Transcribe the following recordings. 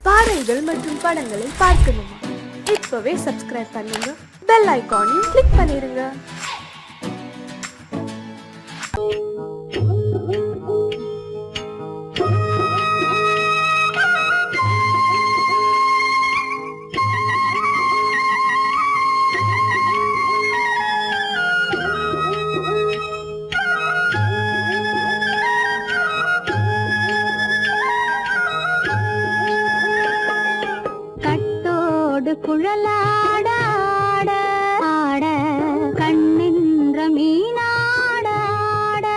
பாடல்கள் மற்றும் படங்களை பார்க்கணுமா? இப்பவே சப்ஸ்கிரைப் பண்ணுங்க, பெல் ஐகானையும் கிளிக் பண்ணிருங்க. குழலாட ஆட ஆட கண்ணின்ற மீனாட ஆட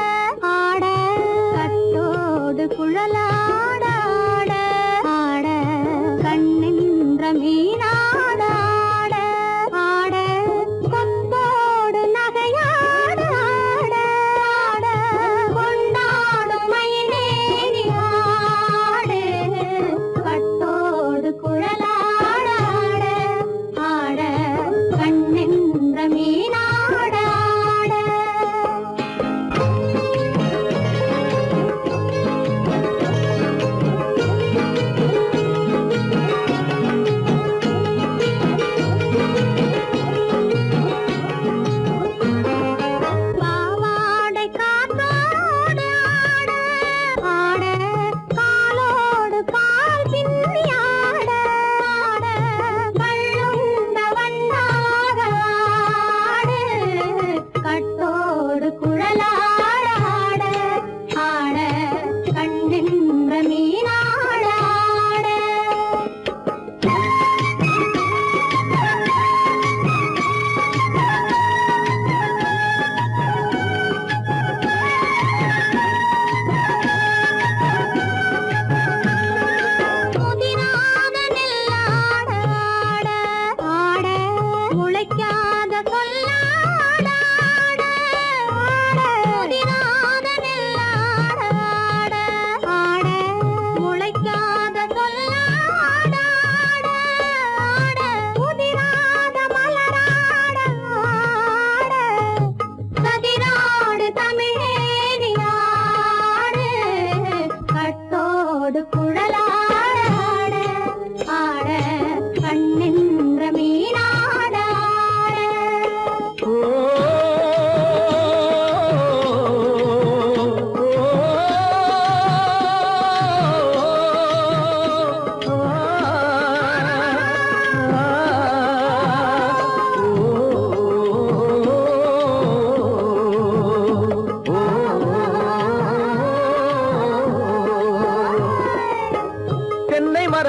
ஆட கட்டோடு குழலாட ஆட ஆட கண்ணின்ற மீனாட ஆட ஆட கொம்போடு நகையாட ஆட ஆட கொண்டாடும் மயிலேறி ஆடு கட்டோடு குழலாட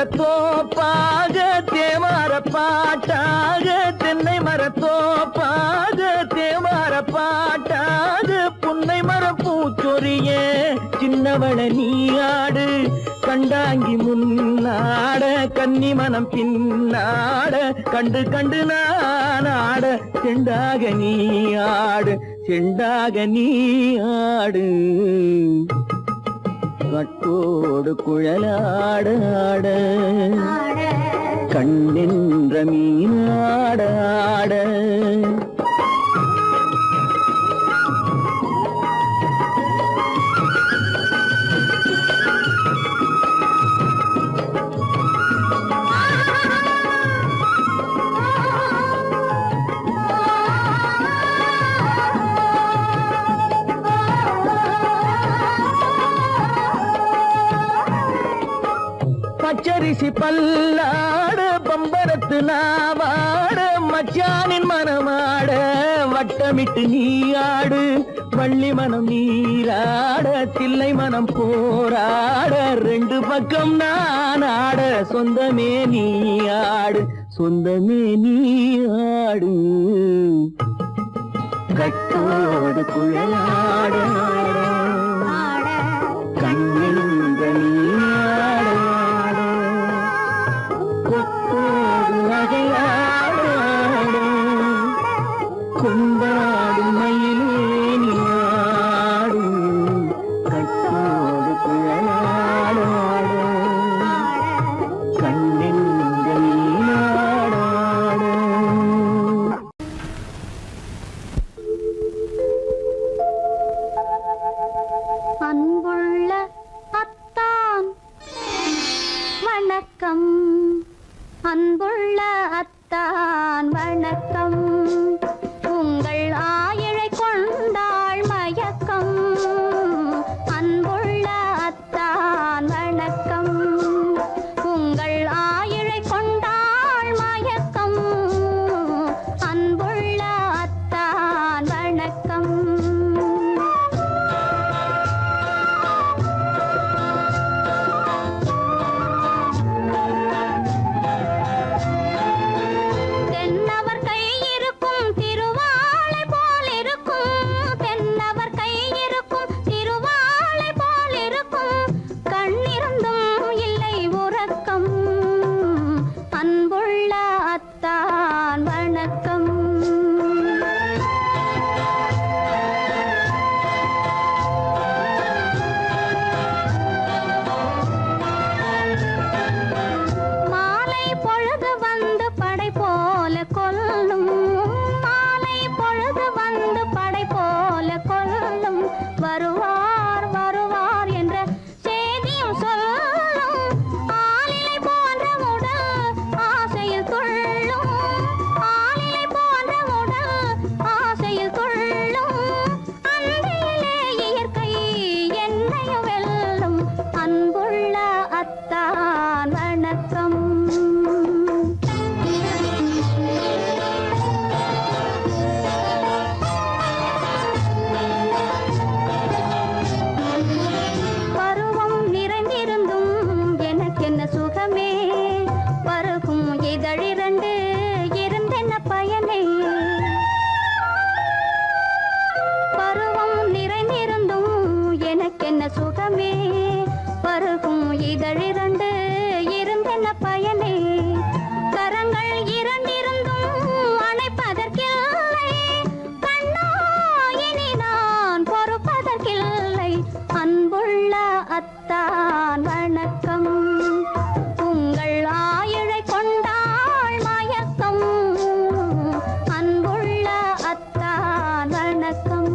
மரத்தோப்பாக தேமார பாட்டாக தென்னை மரத்தோப்பாக தேமார பாட்டாக புன்னை மரப்பூச்சொரிய சின்னவள நீயாடு கண்டாங்கி முன்னாட கன்னி மனம் பின்னாட கண்டு கண்டு நானாட செண்டாக நீயாடு செண்டாக நீயாடு கட்டோடு குழலாட கண்ணின்ற மீனாட பச்சரிசி பல்லாட பம்பரத்து நாவாட மச்சானின் மனமாட வட்டமிட்டு நீயாடு வள்ளி மனம் நீராட தில்லை மனம் போராட ரெண்டு பக்கம் நான் ஆட சொந்தமே நீயாடு சொந்தமே நீயாடு கட்டோடு குழலாட கண்ணின்ற நீயாட கொண்டாடு மயிலே நீயாடு கட்டோடு குழலாட கண்ணின்ற நீயாட அன்புள்ள அத்தான் வணக்கம். உங்கள் ஆயிழை கொண்டாள் மயக்கம். அன்புள்ள அத்தான் வணக்கம். உங்கள் ஆயிழை கொண்டாள் மயக்கம். அன்புள்ள அத்தான் வணக்கம். தென்னவர் கை இருக்கும் திருவாளை போல் இருக்கும். தென்னவர் கை இருக்கும் திருவாளை போல் இருக்கும். கண்ணிருந்தும் இல்லை உறக்கம். அன்புள்ள அத்தான் வணக்கம். மாலை பொழுது வந்து படை போல கொல்லும். மாலை பொழுது வந்து படை போல கொல்லும். வருவார் வருவார் என்ற செய்தியும் சொல்லும். ஆளிலை போன்ற உடல் ஆசையில் துள்ளும். ஆளிலை போன்ற உடல் ஆசையில் துள்ளும். அன்பிலே இயற்கை என்னையும் வெல்லும். அன்புள்ள அத்தான் வணக்கம். பருவம் நிறைந்திருந்தும் எனக்கென்ன சுகமே. பருகும் இதழிரண்டு இருந்தென்ன பயனே. பருவம் நிறைந்திருந்தும் எனக்கென்ன சுகமே. பருகும் இதழிரண்டு இருந்தென்ன பயனே. கரங்கள் இரண்டிருந்தும் அணைப்பதற்கில்லை. கண்ணா இனி நான் பொறுப்பதற்கில்லை. அன்புள்ள அத்தான் வணக்கம். உங்கள் ஆயிழை கொண்டாள் மயக்கம். அன்புள்ள அத்தான் வணக்கம்.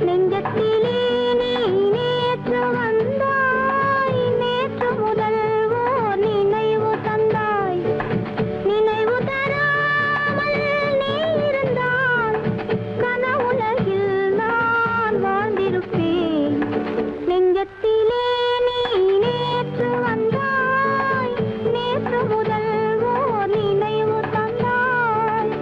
நெஞ்சத்திலே நீ நேற்று வந்தாய், நேற்று முதல் ஓர் நினைவு தந்தாய். நினைவு தராமல் நீ இருந்தால் கனவுலகில் நான் வாழ்ந்திருப்பேன். நெஞ்சத்திலே நீ நேற்று வந்தாய், நேற்று முதல் ஓர் நினைவு தந்தாய்.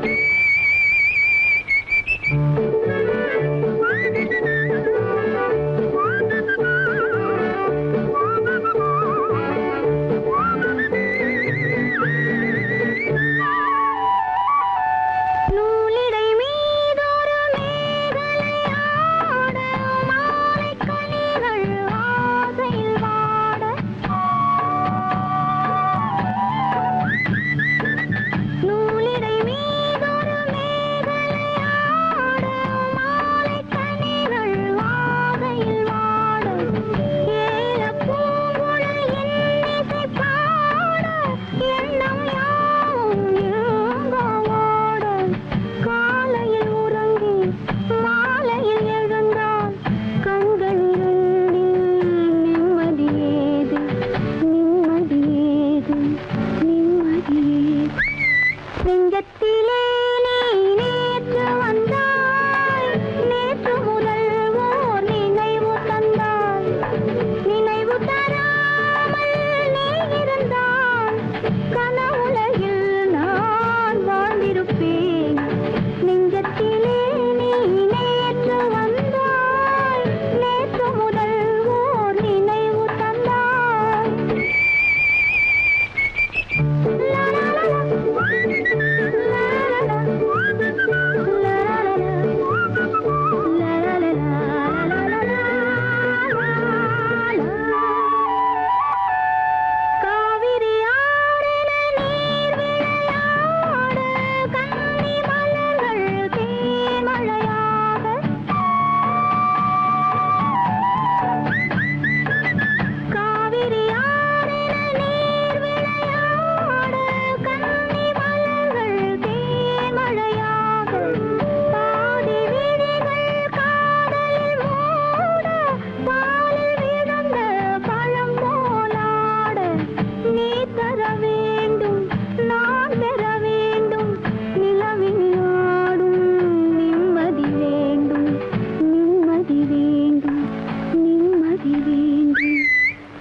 நூலிடை மீதொரு மேகலையாட, மாலைக் கனிகள் ஆசையில் வாட. நூலிடை மீதொரு மேகலையாட, மாலைக் கனிகள் ஆசையில் வாட. ஏலப் பூங்குழல் இன்னிசை பாட, எண்ணம் யாவும் எங்கோ ஓட. காலையில் உறங்கி மாலையில் எழுந்தால் கண்கள் இரண்டில் நிம்மதியேது, நிம்மதியேது, நிம்மதியேது. நெஞ்சத்திலே நீ நேற்று வந்தாய், நேற்று முதல் ஓர் நினைவு தந்தாய். நினைவு தராமல் நீ இருந்தால் கனவுலகில் நான் வாழ்ந்திருப்பேன். நெஞ்சத்திலே நீ நேற்று வந்தாய், நேற்று முதல் ஓர் நினைவு தந்தாய். லா லா லா லா. லா லா லா. லா லா லா. லா லா லா லா லா லா. காவிரி ஆறில நீர் விளையாட, கன்னி மலர்கள் தேன்மழையாக. காவிரி ஆறில நீர் விளையாட, கன்னி மலர்கள் தேன்மழையாக. பாதி விழிகள் காதலில் மூட, பாலில் விழுந்த பழம் போலாட. நீ தர வேண்டும், நான் பெற வேண்டும், நிலவில் ஆடும் நிம்மதி வேண்டும், நிம்மதி வேண்டும், நிம்மதி வேண்டும்.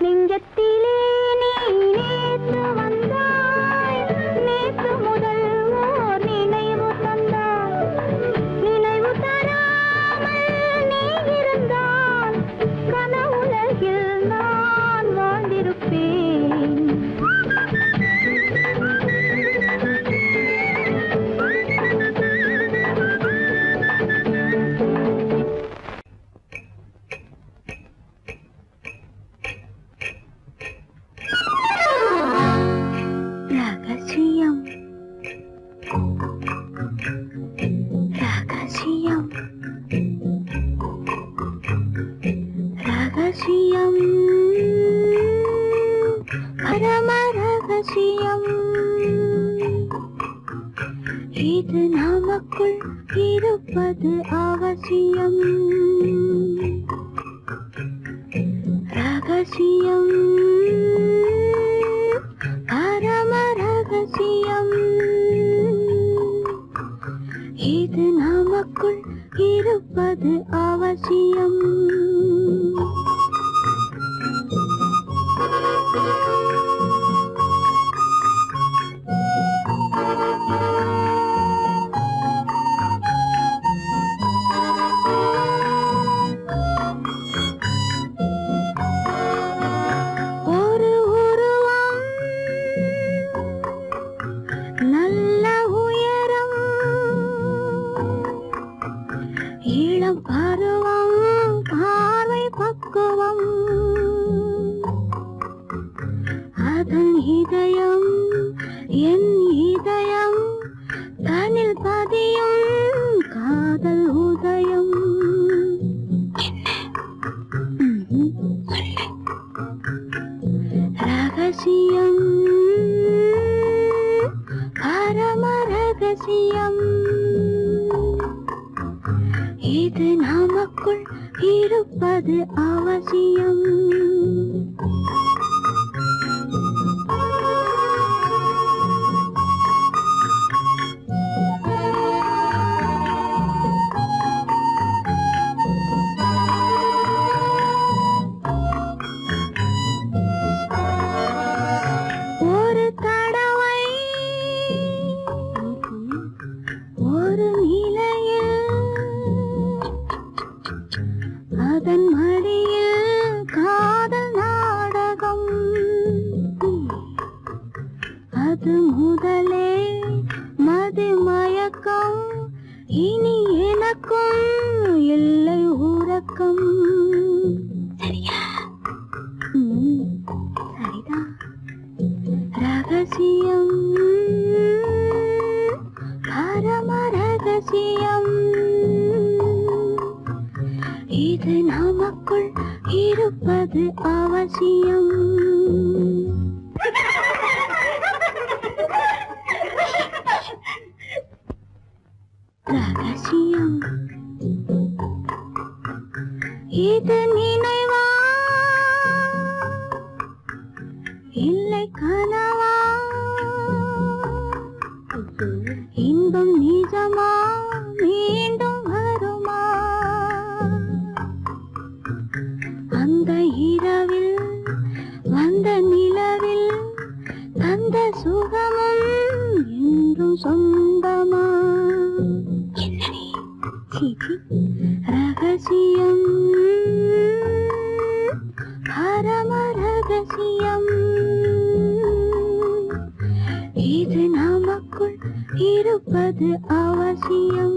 நெஞ்சத்திலே நீ நேற்று வந்தாய், நேற்று முதல் ஓர் நினைவு தந்தாய். நினைவு தராமல் நீ இருந்தால் கனவுலகில் நான் வாழ்ந்திருப்பேன். ரகசியம், ரகசியம், ரகசியம், பரம ரகசியம். இது நமக்குள் இருப்பது அவசியம். ரகசியம், பரம ரகசியம். இது நமக்குள் இருப்பது அவசியம். ஒரு உருவம், நல்ல உயரம், இளம் பருவம், பார்வை பக்குவம். அதன் இதயம், என் இதயம், தனில் பதியும் காதல் உதயம். ரகசியம், பரம ரகசியம். இது நமக்கு நமக்குள் இருப்பது அவசியம். ஒரு தடவை ஒரு நிலையில் அதன் மடியில் காதல் நாடகம், அது முதலே மது மயக்கம், இனி எனக்கும் இல்லை உறக்கம். சரியா? சரிதான். ரகசியம், பரம ரகசியம், இது நமக்குள் இருப்பது அவசியம். ரகசியம், இது நினைவா இல்லை கனவா, இன்பம் நிஜமா மீண்டும் வருமா, அந்த இரவில் வந்த நிலவில் தந்த சுகமும் என்றும் சொந்தமா. என்னடி சீச்சி. ரகசியம், பரம ரகசியம், இது நமக்குள் இருப்பது அவசியம்.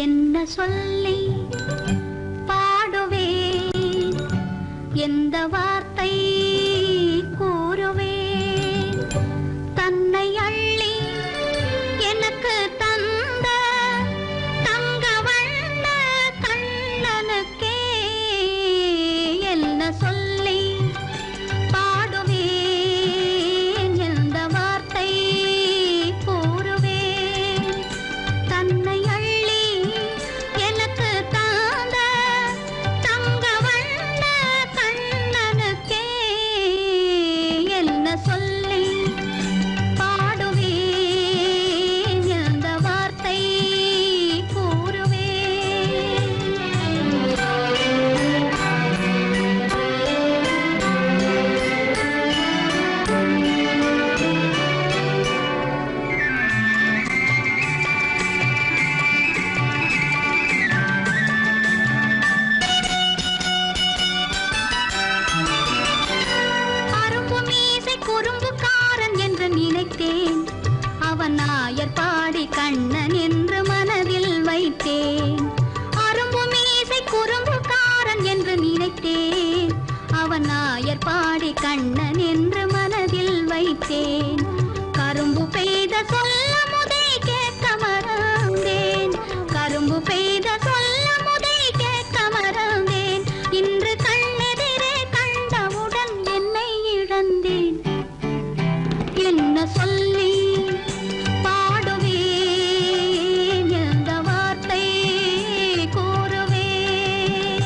என்ன சொல்லி பாடுவேன், எந்த வார்த்தை கூறுவேன், தன்னை அள்ளி எனக்கு தந்த தங்க வண்ண கண்ணனுக்கே என்ன சொல்லி பாடுவேன், எந்த வார்த்தை கூறுவேன், தன்னை அள்ளி எனக்கு தந்த தங்க வண்ண கண்ணனுக்கே என்ன சொல்லி பாடுவேன், எந்த வார்த்தை குறும்புக்காரன் என்று நினைத்தேன், அவன் நாயர் பாடி கண்ணன் என்று மனதில் வைத்தேன். அரும்பு மீசை குறும்புக்காரன் என்று நினைத்தேன், அவன் நாயர் பாடி கண்ணன் என்று மனதில் வைத்தேன். கரும்பு பெய்த சொல்ல முதை கேட்க மறந்தேன், கரும்பு பெய்த சொல்ல முதை கேட்க மறந்தேன். இன்று கண்ணெதிரே கண்டவுடன் என்னை இழந்தேன். என்ன சொல்லி பாடுவேன், எந்த வார்த்தை கூறுவேன்.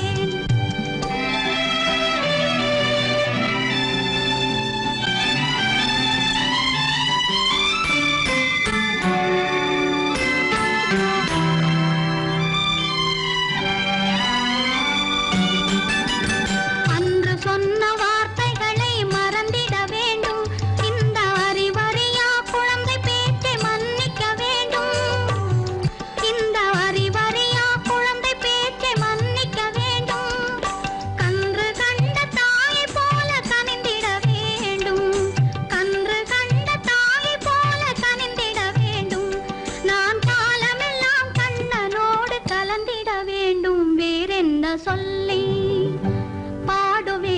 அன்று சொன்ன வார்த்தைகளை மறந்திட வேண்டும், இந்த அறிவறியா குழந்தை பேச்சை மன்னிக்க வேண்டும், இந்த அறிவறியா குழந்தை பேச்சை மன்னிக்க வேண்டும். கன்று கண்ட தாயை போல கனிந்திட வேண்டும், கன்று கண்ட தாயை போல கனிந்திட வேண்டும். நான் காலமெல்லாம் கண்ணனோடு கலந்திட வேண்டும். வேறென்ன சொல்லி பாடுவேன்,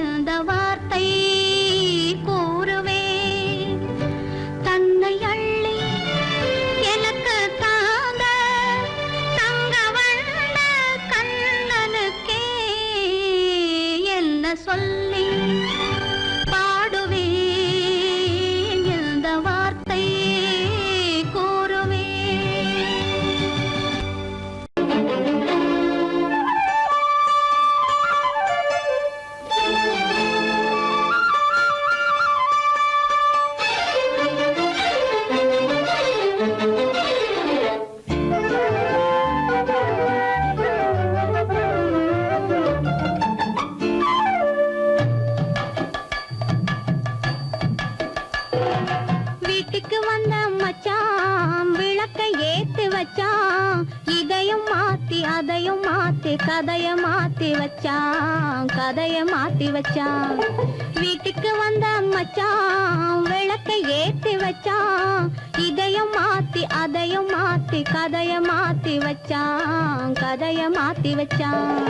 எந்த வார்த்தை கூறுவேன், தன்னை அள்ளி எனக்கு தாந்த தங்க வண்ண கண்ணனுக்கே என்ன சொல்லி பாடுவேன், எந்த வார்த்தை கூறுவேன். வீட்டுக்கு வந்த மச்சான் விளக்கை ஏத்தி வச்சான், இதையும் மாத்தி அதையும் மாத்தி கதைய மாத்தி வச்சான், கதைய மாத்தி வச்சான். வீட்டுக்கு வந்த மச்சான் விளக்கை ஏத்தி வச்சான், இதையும் மாத்தி அதையும் மாத்தி கதைய மாத்தி வச்சான், கதைய மாத்தி வச்சான்.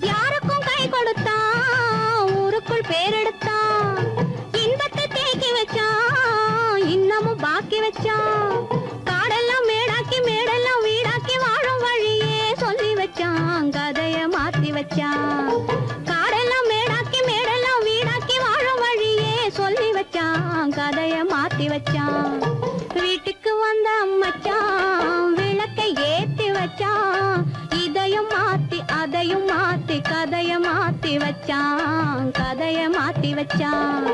யாருக்கும் கை கொடுத்தான், ஊருக்குள் பேரெடுத்தான், இன்பத்தை தேக்கி வச்சான், இன்னமும் பாக்கி வச்சான். காடெல்லாம் மேடாக்கி கதைய மாத்தி வச்சான். காடெல்லாம் மேடாக்கி மேடெல்லாம் வீடாக்கி வாழும் வழியே சொல்லி வச்சான், கதைய மாத்தி வச்சான். வீட்டுக்கு வந்த மச்சான் விளக்கை ஏத்தி வச்சான், இதையும் மாத்தி அதையும் மாத்தி கதைய மாத்தி வச்சான், கதைய மாத்தி வச்சான்.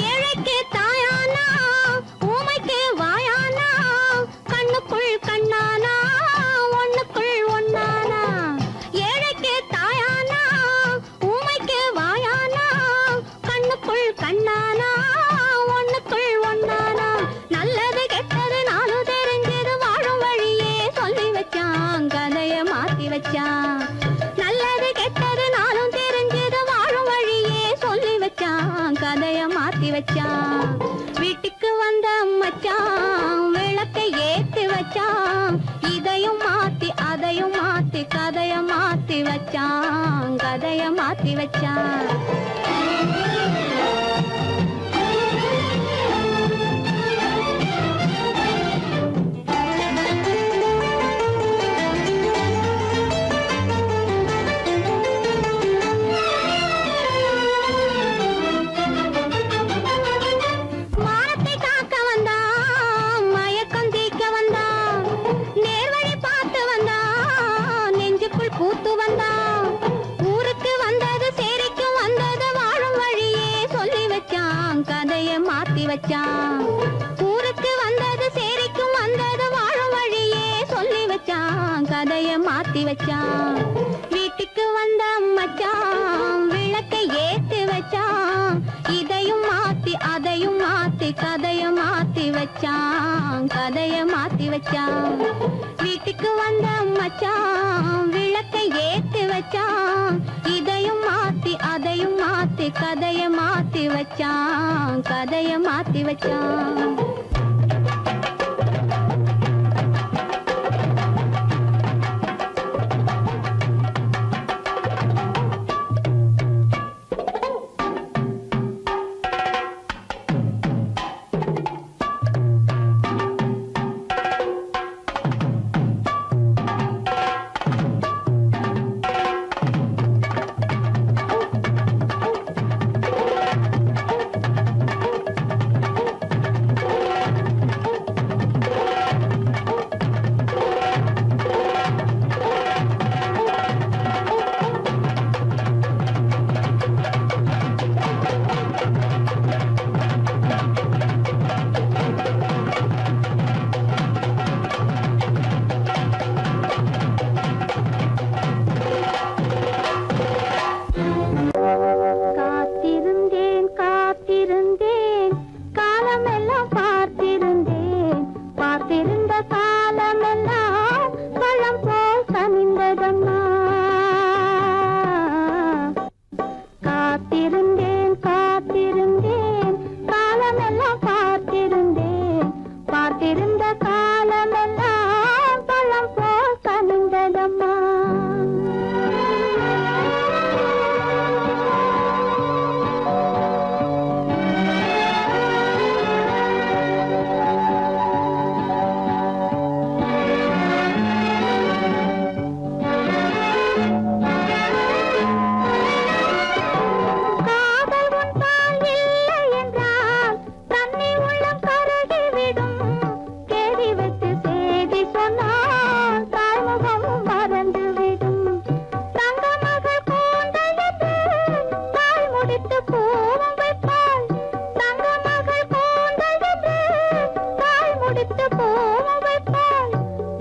ஏழைக்கு தாயானா ஊமைக்கு வாயானா, கண்ணுக்குள் கண்ணானா ஒண்ணுக்குள் ஒண்ணானா. ஏழைக்கு தாயானா ஊமைக்கு வாயானா, கண்ணுக்குள் கண்ணானா ஒண்ணுக்குள் ஒண்ணானா. நல்லது கெட்டது நாலு தெரிஞ்சது வாழும் வழியே சொல்லி வச்சான், கதைய மாத்தி வச்சான். நல்லது கெட்டது நாளும் தெரிஞ்சது வாழும் வழியே சொல்லி வச்சான், கதைய மாத்தி வச்சான். வீட்டுக்கு வந்த மச்சான் விளக்கை ஏத்தி வச்சான், இதையும் மாத்தி அதையும் மாத்தி கதைய மாத்தி வச்சான், கதைய மாத்தி வச்சான். மானத்தை காக்க வந்தான், மயக்கம் தீக்க வந்தான், நேர்வழி பார்த்து வந்தான், நெஞ்சுக்குள் பூத்து வந்தான். ஊருக்கு வந்தது சேரிக்கு வந்தது வாழும் வழியே சொல்லி வச்சான், கதைய மாத்தி வச்சான். ஊருக்கு வந்தது சேரிக்கும் வந்தது வாழும் வழியே சொல்லி வச்சான், கதைய மாத்தி வச்சான். வீட்டுக்கு வந்த மச்சான் விளக்கை ஏத்தி வச்சான், இதையும் மாத்தி அதையும் மாத்தி கதைய மாத்தி வச்சான், கதைய மாத்தி வச்சான். வீட்டுக்கு வந்த மச்சான் விளக்கை ஏத்தி வச்சான், இதையும் மாத்தி அதையும் மாத்தி கதைய மாத்தி வச்சான், கதைய மாத்தி வச்சான். காத்திருந்தேன் காத்திருந்தேன் காலமெல்லாம் பார்த்திருந்தேன், பார்த்திருந்த காலமெல்லாம் பழம் போல் கனிந்ததம்மா. காத்திருந்தேன் காத்திருந்தேன் காலமெல்லாம் பார்த்திருந்தேன், பார்த்திருந்த காலமெல்லாம் பழம் போல் கனிந்ததம்மா. காதல் உன்பால் இல்லை என்றால் தன்னை உள்ளம் கருகிவிடும், கேடி வைத்து செய்தி சொன்னால் தாய்முகமும் மறந்துவிடும். தங்க மகள் கூந்தல் என்று தாய் முடித்து பூவும் வைப்பாள், தங்க மகள் கூந்தல் என்று தாய் முடித்து பூவும் வைப்பாள்.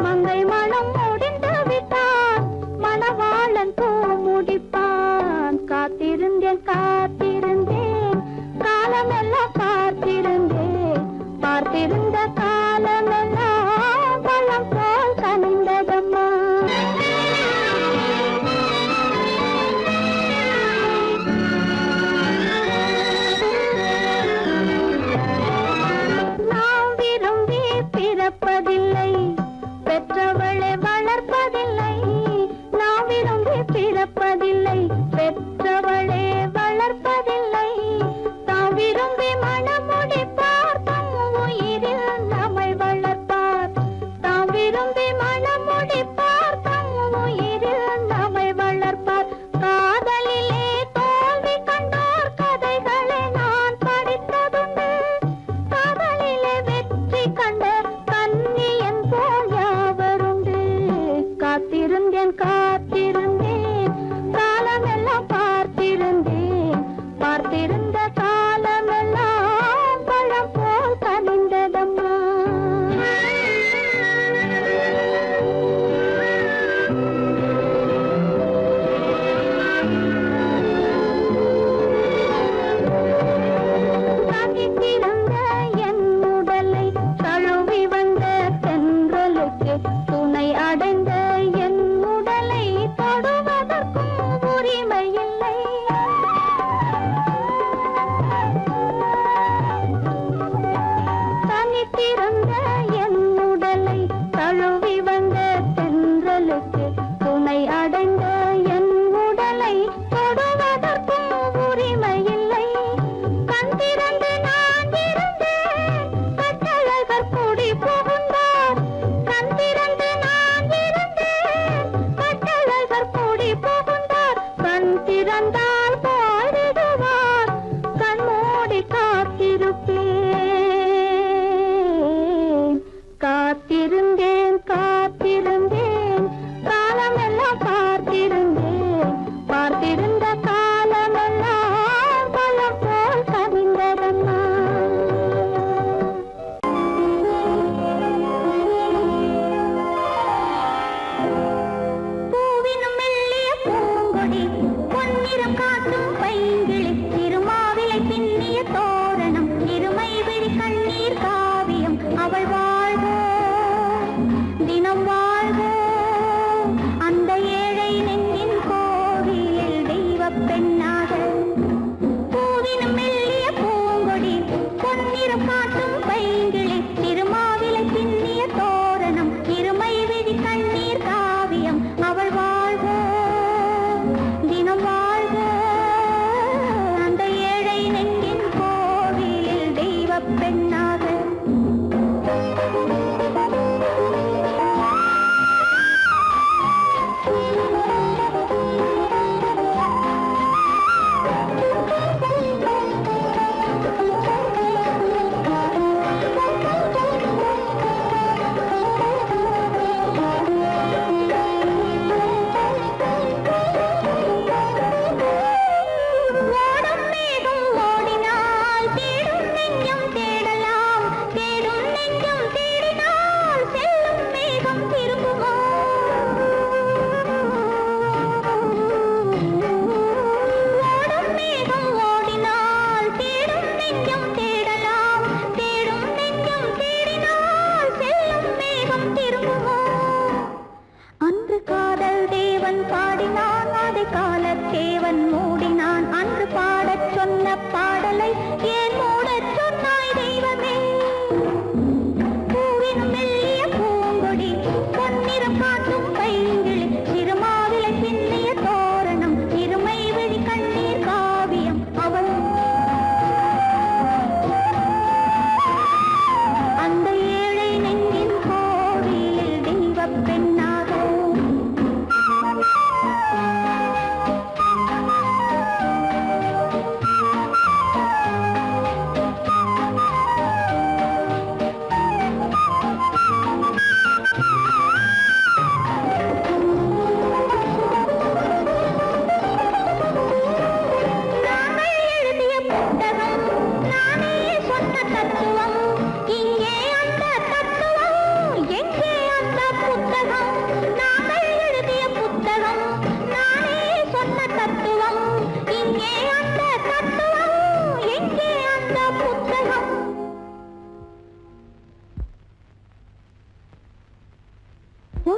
மங்கை மனம் முடிந்து விட்டான், மணவாளன் பூ முடிப்பான். காத்திருந்தேன் காத்திருந்தேன் காலமெல்லாம் பார்த்திருந்தேன், பார்த்திருந்த காலமெல்லாம் பழம் போல் கனிந்ததம்மா. நாம் விரும்பி பிற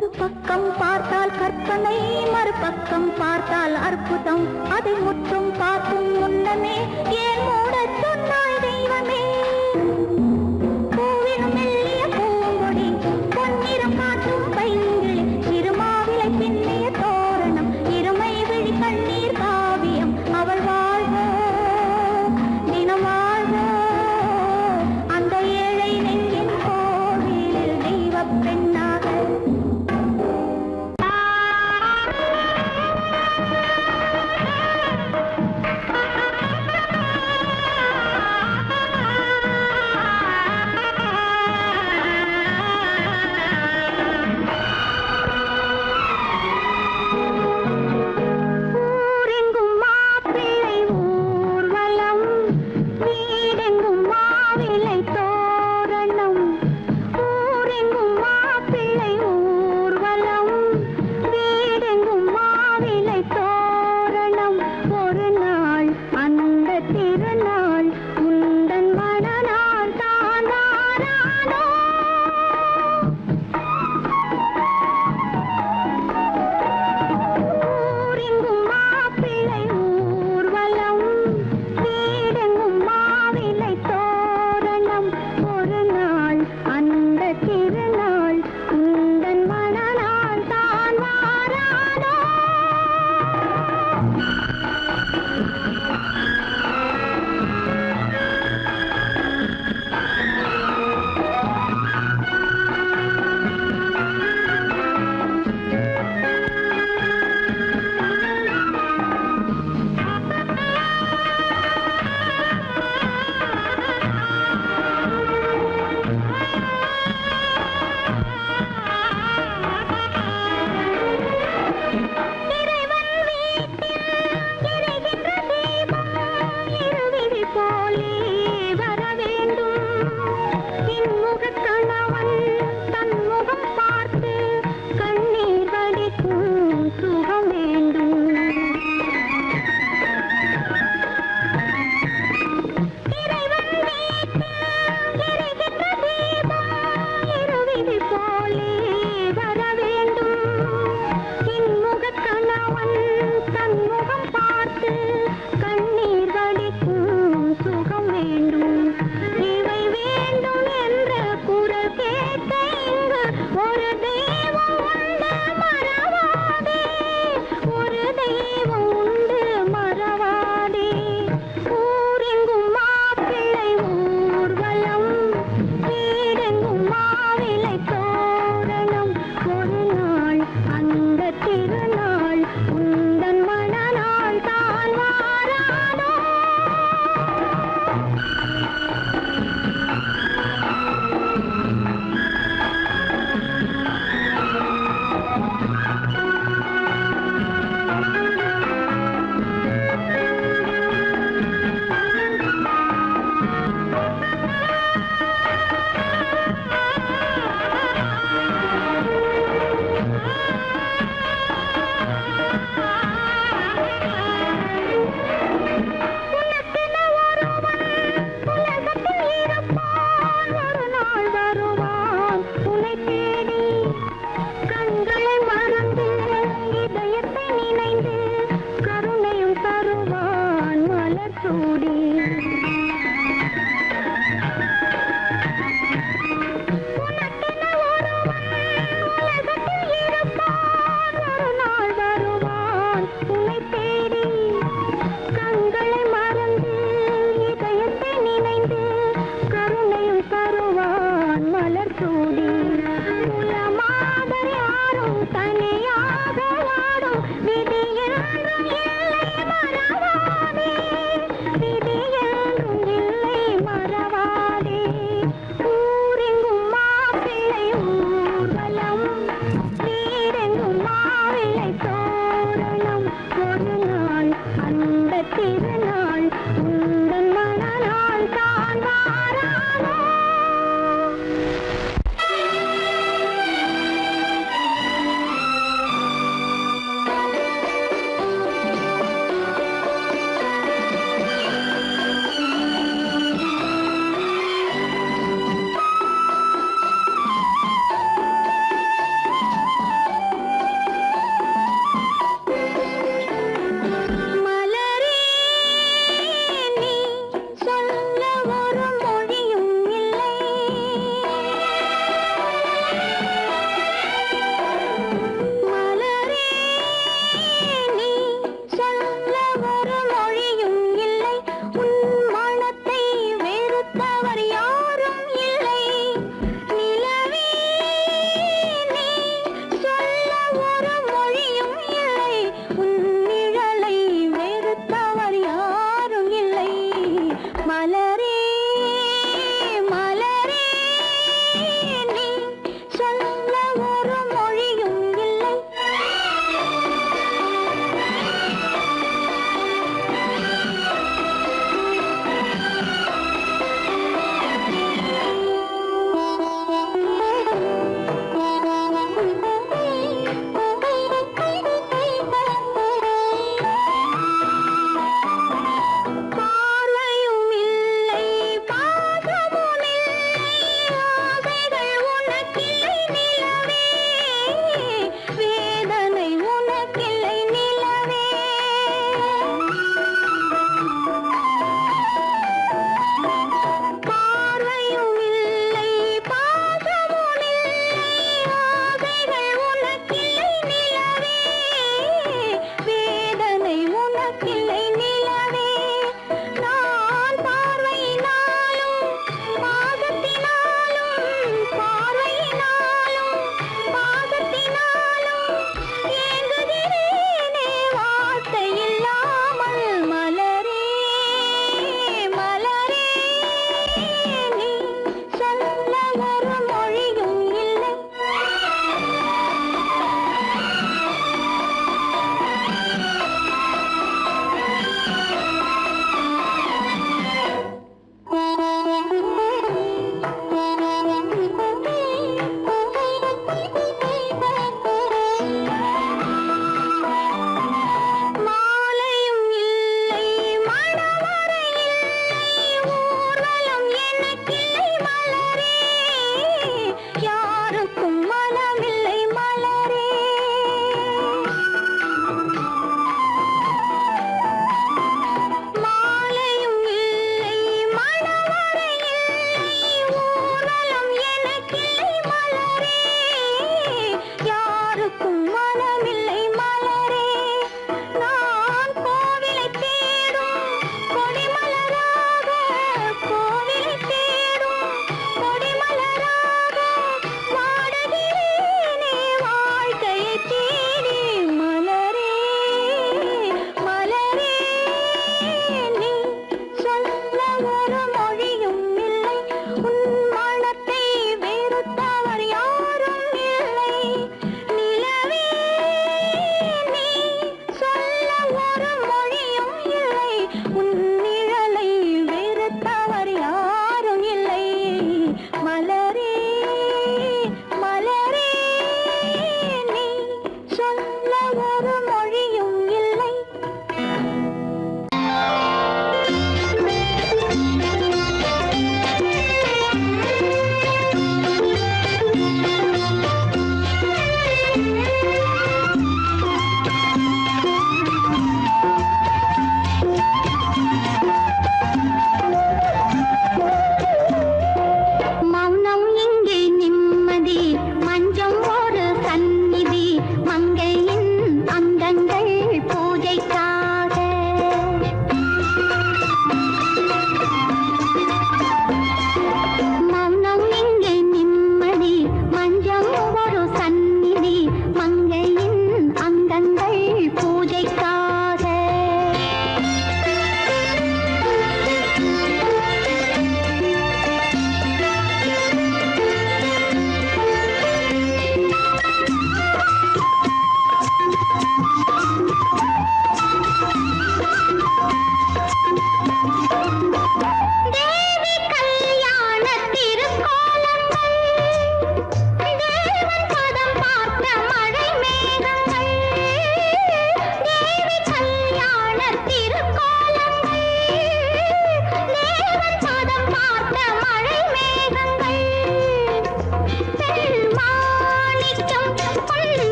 ஒரு பக்கம் பார்த்தால் கற்பனை, மறுபக்கம் பார்த்தால் அற்புதம். அதை முற்றும் பார்க்கும் முன்னமே ஏன் மூடச் சொன்னாய் தெய்வமே? பூவினும் மெல்லிய பூங்கொடி, பொன்னிறம் காட்டும் பைங்கிளி, இருமாவிலை பின்னிய தோரணம், இருமை விழி கண்ணீர் காவியம். அவள் வாழ்க, தினம் வாழ்க, அந்த ஏழை நெஞ்சின் கோவிலில் தெய்வப் பெண்ணாக.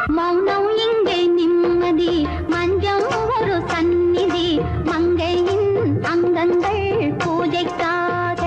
மௌனம் இங்கே நிம்மதி மஞ்சம் ஒரு சந்நிதி மங்கையின் அங்கங்கள் பூஜைக்காக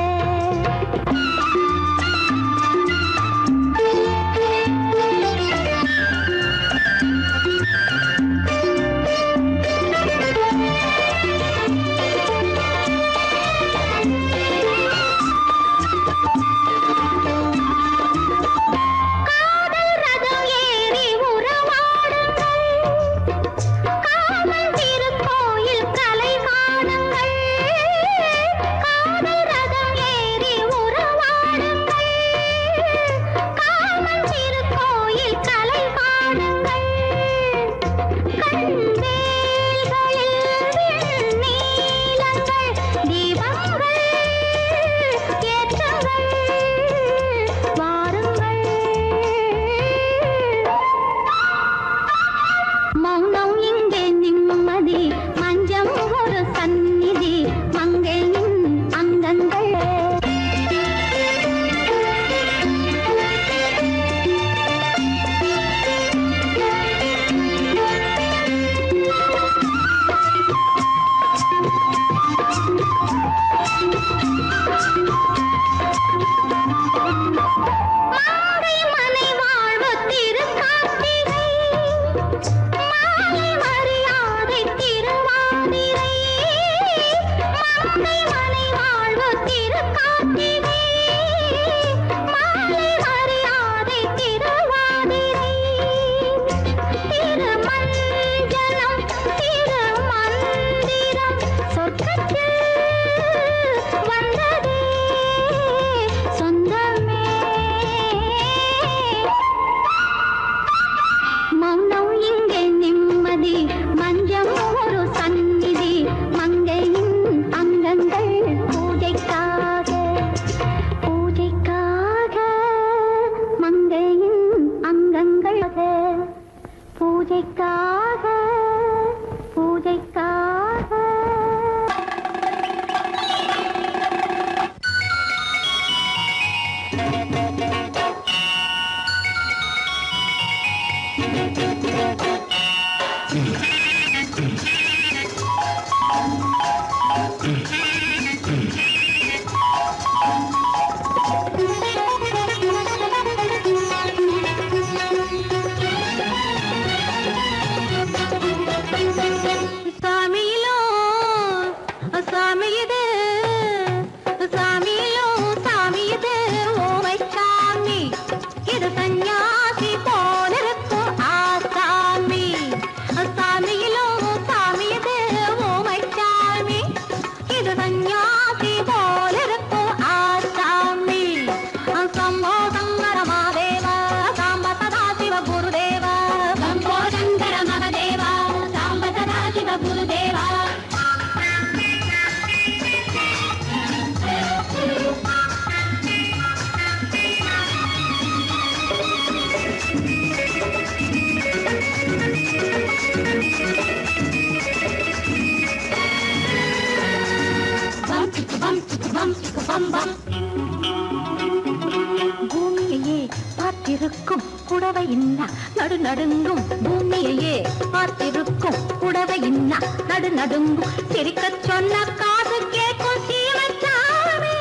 பூமியையே பார்த்திருக்கும் புடவை இன்னா நடு நடுங்கும் பூமியையே பார்த்திருக்கும் புடவை இன்னா நடு நடுங்கும் சிரிக்கச் சொன்ன காது கேட்கும் சீமச்சாமி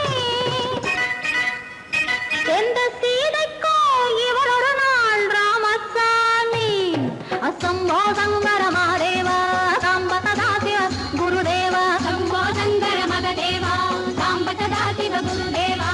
எந்த சீதைக்கோ இவளோட நாள் ராமசாமி அசம்போ சங்கர மகாதேவா சாம்ப சதா சிவ குருதேவா சம்போ சங்கர மகதேவா சாம்ப சதா சிவ குருதேவா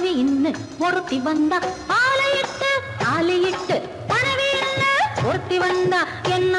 மனைவி இன்னு ஒருத்தி வந்தா ஆலையிட்டு தாலியிட்டு மனைவி இன்னு ஒருத்தி வந்தா என்ன